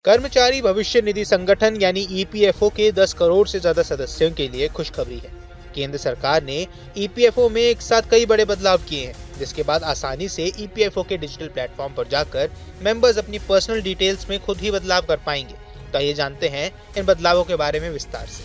कर्मचारी भविष्य निधि संगठन यानी ईपीएफओ के 10 करोड़ से ज्यादा सदस्यों के लिए खुशखबरी है। केंद्र सरकार ने ईपीएफओ में एक साथ कई बड़े बदलाव किए हैं, जिसके बाद आसानी से ईपीएफओ के डिजिटल प्लेटफॉर्म पर जाकर मेंबर्स अपनी पर्सनल डिटेल्स में खुद ही बदलाव कर पाएंगे। तो आइए जानते हैं इन बदलावों के बारे में विस्तार से।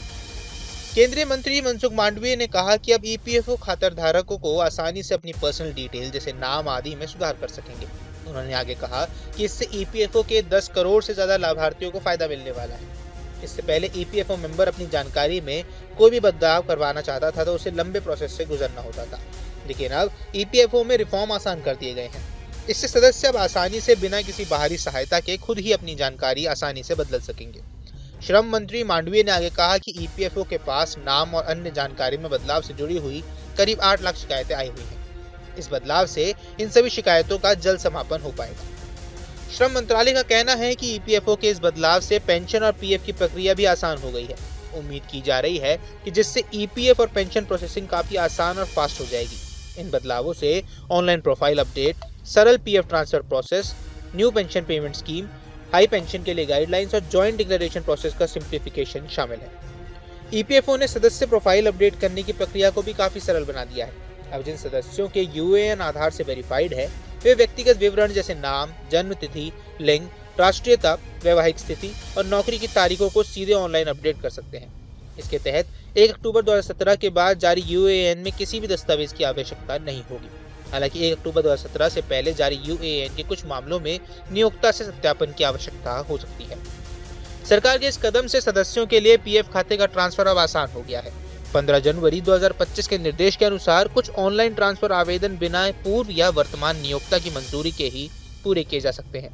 केंद्रीय मंत्री मनसुख मांडविया ने कहा कि अब ईपीएफओ खाताधारकों को आसानी से अपनी पर्सनल डिटेल जैसे नाम आदि में सुधार कर सकेंगे। उन्होंने आगे कहा कि इससे ईपीएफओ के 10 करोड़ से ज्यादा लाभार्थियों को फायदा मिलने वाला है। इससे पहले ईपीएफओ मेंबर अपनी जानकारी में कोई भी बदलाव करवाना चाहता था तो उसे लंबे प्रोसेस से गुजरना होता था, लेकिन अब ईपीएफओ में रिफॉर्म आसान कर दिए गए हैं। इससे सदस्य अब आसानी से बिना किसी बाहरी सहायता के खुद ही अपनी जानकारी आसानी से बदल सकेंगे। श्रम मंत्री मांडविया ने आगे कहा कि ईपीएफओ के पास नाम और अन्य जानकारी में बदलाव से जुड़ी हुई करीब 8 लाख शिकायतें आई हुई हैं। इस बदलाव से इन सभी शिकायतों का जल्द समापन हो पाएगा। श्रम मंत्रालय का कहना है कि ईपीएफओ के इस बदलाव से पेंशन और पीएफ की प्रक्रिया भी आसान हो गई है। उम्मीद की जा रही है कि जिससे ईपीएफ और पेंशन प्रोसेसिंग काफी आसान और फास्ट हो जाएगी। इन बदलावों से ऑनलाइन प्रोफाइल अपडेट, सरल PF transfer process, new pension payment scheme, high pension के लिए गाइडलाइंस और जॉइंट डिक्लेरेशन प्रोसेस का सिंप्लीफिकेशन शामिल है। ईपीएफओ ने सदस्य प्रोफाइल अपडेट करने की प्रक्रिया को भी काफी सरल बना दिया है। अब जिन सदस्यों के यूएएन आधार से वेरीफाइड है, वे व्यक्तिगत विवरण जैसे नाम, जन्म तिथि, लिंग, राष्ट्रीयता, वैवाहिक स्थिति और नौकरी की तारीखों को सीधे ऑनलाइन अपडेट कर सकते हैं। इसके तहत 1 अक्टूबर 2017 के बाद जारी यूएएन में किसी भी दस्तावेज की आवश्यकता नहीं होगी। हालांकि 1 अक्टूबर 2017 से पहले जारी यूएएन के कुछ मामलों में नियोक्ता से सत्यापन की आवश्यकता हो सकती है। सरकार के इस कदम से सदस्यों के लिए पीएफ खाते का ट्रांसफर अब आसान हो गया है। 15 जनवरी 2025 के निर्देश के अनुसार कुछ ऑनलाइन ट्रांसफर आवेदन बिना पूर्व या वर्तमान नियोक्ता की मंजूरी के ही पूरे किए जा सकते हैं।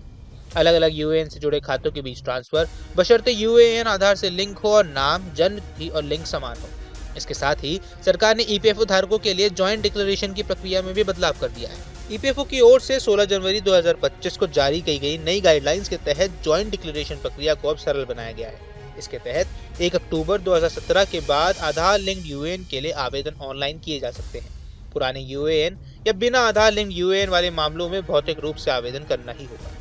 अलग अलग यूएएन से जुड़े खातों के बीच ट्रांसफर बशर्ते यूएएन आधार से लिंक हो और नाम, जन्म तिथि और लिंक समान हो। इसके साथ ही सरकार ने ईपीएफओ धारकों के लिए जॉइंट डिक्लेरेशन की प्रक्रिया में भी बदलाव कर दिया है। ईपीएफओ की ओर से 16 जनवरी 2025 को जारी की गई नई गाइडलाइंस के तहत जॉइंट डिक्लेरेशन प्रक्रिया को अब सरल बनाया गया है। इसके तहत 1 अक्टूबर 2017 के बाद आधार लिंक्ड यूएएन के लिए आवेदन ऑनलाइन किए जा सकते हैं। पुराने यूएएन या बिना आधार लिंक्ड यूएएन वाले मामलों में भौतिक रूप से आवेदन करना ही होगा।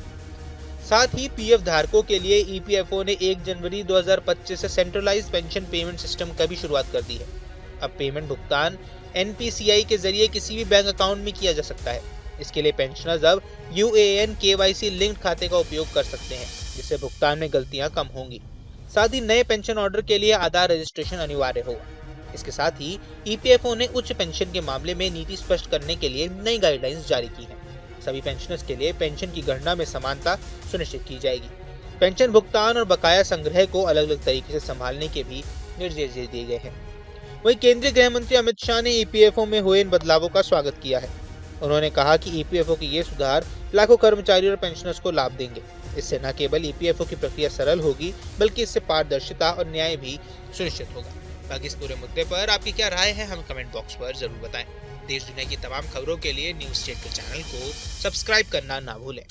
साथ ही पीएफ धारकों के लिए ईपीएफओ ने 1 जनवरी 2025 से सेंट्रलाइज्ड पेंशन पेमेंट सिस्टम का भी शुरुआत कर दी है। अब पेमेंट भुगतान एनपीसीआई के जरिए किसी भी बैंक अकाउंट में किया जा सकता है। इसके लिए पेंशनर्स अब यूएएन केवाईसी लिंक्ड खाते का उपयोग कर सकते हैं, जिससे भुगतान में गलतियां कम होंगी। साथ ही नए पेंशन ऑर्डर के लिए आधार रजिस्ट्रेशन अनिवार्य होगा। इसके साथ ही ईपीएफओ ने उच्च पेंशन के मामले में नीति स्पष्ट करने के लिए नई गाइडलाइंस जारी की है। सभी पेंशनर्स के लिए पेंशन की गणना में समानता सुनिश्चित की जाएगी। पेंशन भुगतान और बकाया संग्रह को अलग अलग तरीके से संभालने के भी निर्देश दे दिए गए हैं। वहीं केंद्रीय गृह मंत्री अमित शाह ने ईपीएफओ में हुए इन बदलावों का स्वागत किया है। उन्होंने कहा कि ईपीएफओ के ये सुधार लाखों कर्मचारियों और पेंशनर्स को लाभ देंगे। इससे न केवल ईपीएफओ की प्रक्रिया सरल होगी, बल्कि इससे पारदर्शिता और न्याय भी सुनिश्चित होगा। बाकी इस पूरे मुद्दे पर आपकी क्या राय है, हमें कमेंट बॉक्स पर जरूर बताएं। देश दुनिया की तमाम खबरों के लिए न्यूज़ स्टेट के चैनल को सब्सक्राइब करना ना भूलें।